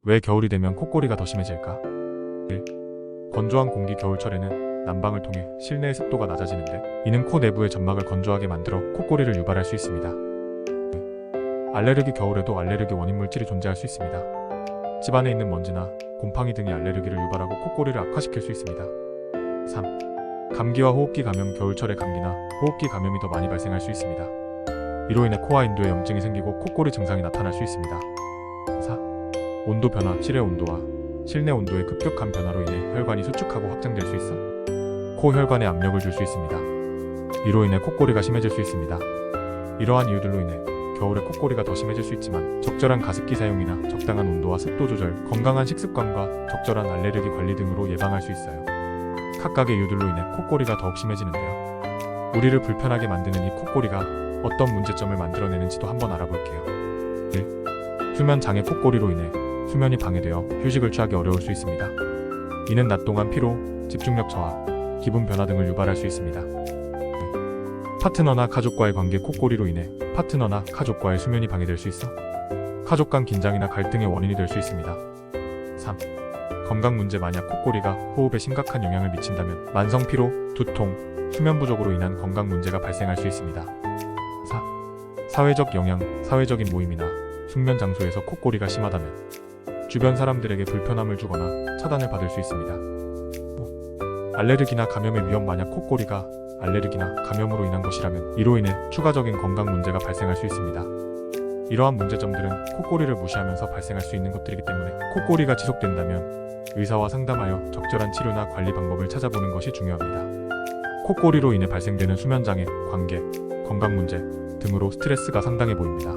왜 겨울이 되면 콧골이가 더 심해질까? 1. 건조한 공기. 겨울철에는 난방을 통해 실내의 습도가 낮아지는데 이는 코 내부의 점막을 건조하게 만들어 콧골이를 유발할 수 있습니다. 2. 알레르기. 겨울에도 알레르기 원인 물질이 존재할 수 있습니다. 집안에 있는 먼지나 곰팡이 등이 알레르기를 유발하고 콧골이를 악화시킬 수 있습니다. 3. 감기와 호흡기 감염. 겨울철에 감기나 호흡기 감염이 더 많이 발생할 수 있습니다. 이로 인해 코와 인두에 염증이 생기고 콧골이 증상이 나타날 수 있습니다. 4. 온도 변화. 실외 온도와 실내 온도의 급격한 변화로 인해 혈관이 수축하고 확장될 수 있어 코 혈관에 압력을 줄 수 있습니다. 이로 인해 콧골이가 심해질 수 있습니다. 이러한 이유들로 인해 겨울에 콧골이가 더 심해질 수 있지만 적절한 가습기 사용이나 적당한 온도와 습도 조절, 건강한 식습관과 적절한 알레르기 관리 등으로 예방할 수 있어요. 각각의 이유들로 인해 콧골이가 더욱 심해지는데요. 우리를 불편하게 만드는 이 콧골이가 어떤 문제점을 만들어내는지도 한번 알아볼게요. 1. 수면 장애. 콧골이로 인해 수면이 방해되어 휴식을 취하기 어려울 수 있습니다. 이는 낮 동안 피로, 집중력 저하, 기분 변화 등을 유발할 수 있습니다. 2. 파트너나 가족과의 관계. 콧골이로 인해 파트너나 가족과의 수면이 방해될 수 있어 가족 간 긴장이나 갈등의 원인이 될 수 있습니다. 3. 건강 문제. 만약 콧골이가 호흡에 심각한 영향을 미친다면 만성 피로, 두통, 수면 부족으로 인한 건강 문제가 발생할 수 있습니다. 4. 사회적 영향. 사회적인 모임이나 숙면 장소에서 콧골이가 심하다면 주변 사람들에게 불편함을 주거나 차단을 받을 수 있습니다. 5. 알레르기나 감염의 위험. 만약 콧골이가 알레르기나 감염으로 인한 것이라면 이로 인해 추가적인 건강 문제가 발생할 수 있습니다. 이러한 문제점들은 콧골이를 무시하면서 발생할 수 있는 것들이기 때문에 콧골이가 지속된다면 의사와 상담하여 적절한 치료나 관리 방법을 찾아보는 것이 중요합니다. 콧골이로 인해 발생되는 수면장애, 관계, 건강 문제 등으로 스트레스가 상당해 보입니다.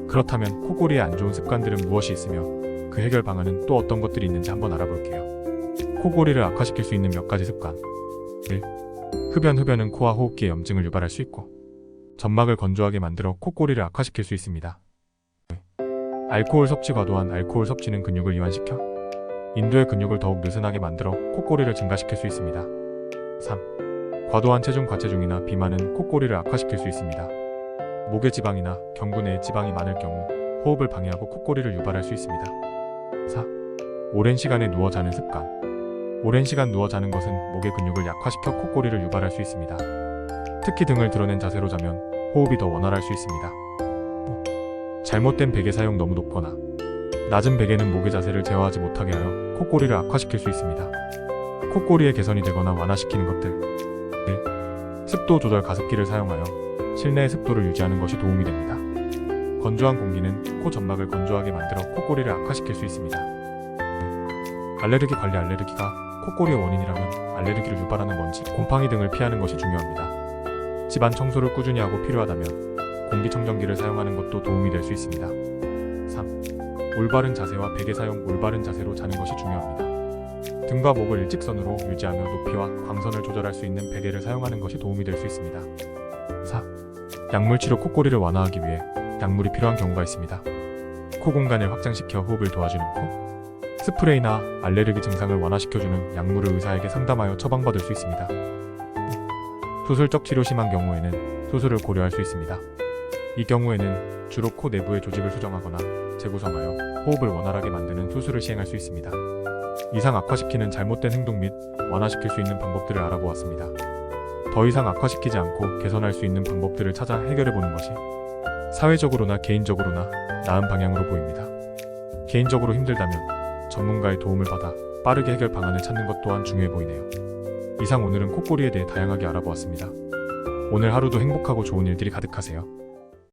그렇다면 콧골이의 안 좋은 습관들은 무엇이 있으며 그 해결 방안은 또 어떤 것들이 있는지 한번 알아볼게요. 콧골이를 악화시킬 수 있는 몇 가지 습관. 1. 흡연. 흡연은 코와 호흡기에 염증을 유발할 수 있고 점막을 건조하게 만들어 콧골이를 악화시킬 수 있습니다. 2. 알코올 섭취. 과도한 알코올 섭취는 근육을 이완시켜 인두의 근육을 더욱 느슨하게 만들어 콧골이를 증가시킬 수 있습니다. 3. 과도한 체중. 과체중이나 비만은 콧골이를 악화시킬 수 있습니다. 목의 지방이나 경부 내에 지방이 많을 경우 호흡을 방해하고 콧골이를 유발할 수 있습니다. 4. 오랜 시간에 누워 자는 습관. 오랜 시간 누워 자는 것은 목의 근육을 약화시켜 콧골이를 유발할 수 있습니다. 특히 등을 드러낸 자세로 자면 호흡이 더 원활할 수 있습니다. 5. 잘못된 베개 사용. 너무 높거나 낮은 베개는 목의 자세를 제어하지 못하게 하여 콧골이를 악화시킬 수 있습니다. 콧골이의 개선이 되거나 완화시키는 것들. 1. 습도 조절. 가습기를 사용하여 실내의 습도를 유지하는 것이 도움이 됩니다. 건조한 공기는 코 점막을 건조하게 만들어 콧골이를 악화시킬 수 있습니다. 2. 알레르기 관리. 알레르기가 콧골이의 원인이라면 알레르기를 유발하는 먼지, 곰팡이 등을 피하는 것이 중요합니다. 집안 청소를 꾸준히 하고 필요하다면 공기청정기를 사용하는 것도 도움이 될 수 있습니다. 3. 올바른 자세와 베개 사용. 올바른 자세로 자는 것이 중요합니다. 등과 목을 일직선으로 유지하며 높이와 광선을 조절할 수 있는 베개를 사용하는 것이 도움이 될 수 있습니다. 4. 약물치료. 콧골이를 완화하기 위해 약물이 필요한 경우가 있습니다. 코 공간을 확장시켜 호흡을 도와주는 코 스프레이나 알레르기 증상을 완화시켜주는 약물을 의사에게 상담하여 처방받을 수 있습니다. 수술적 치료. 심한 경우에는 수술을 고려할 수 있습니다. 이 경우에는 주로 코 내부의 조직을 수정하거나 재구성하여 호흡을 원활하게 만드는 수술을 시행할 수 있습니다. 이상 악화시키는 잘못된 행동 및 완화시킬 수 있는 방법들을 알아보았습니다. 더 이상 악화시키지 않고 개선할 수 있는 방법들을 찾아 해결해보는 것이 사회적으로나 개인적으로나 나은 방향으로 보입니다. 개인적으로 힘들다면 전문가의 도움을 받아 빠르게 해결 방안을 찾는 것 또한 중요해 보이네요. 이상 오늘은 콧골이에 대해 다양하게 알아보았습니다. 오늘 하루도 행복하고 좋은 일들이 가득하세요.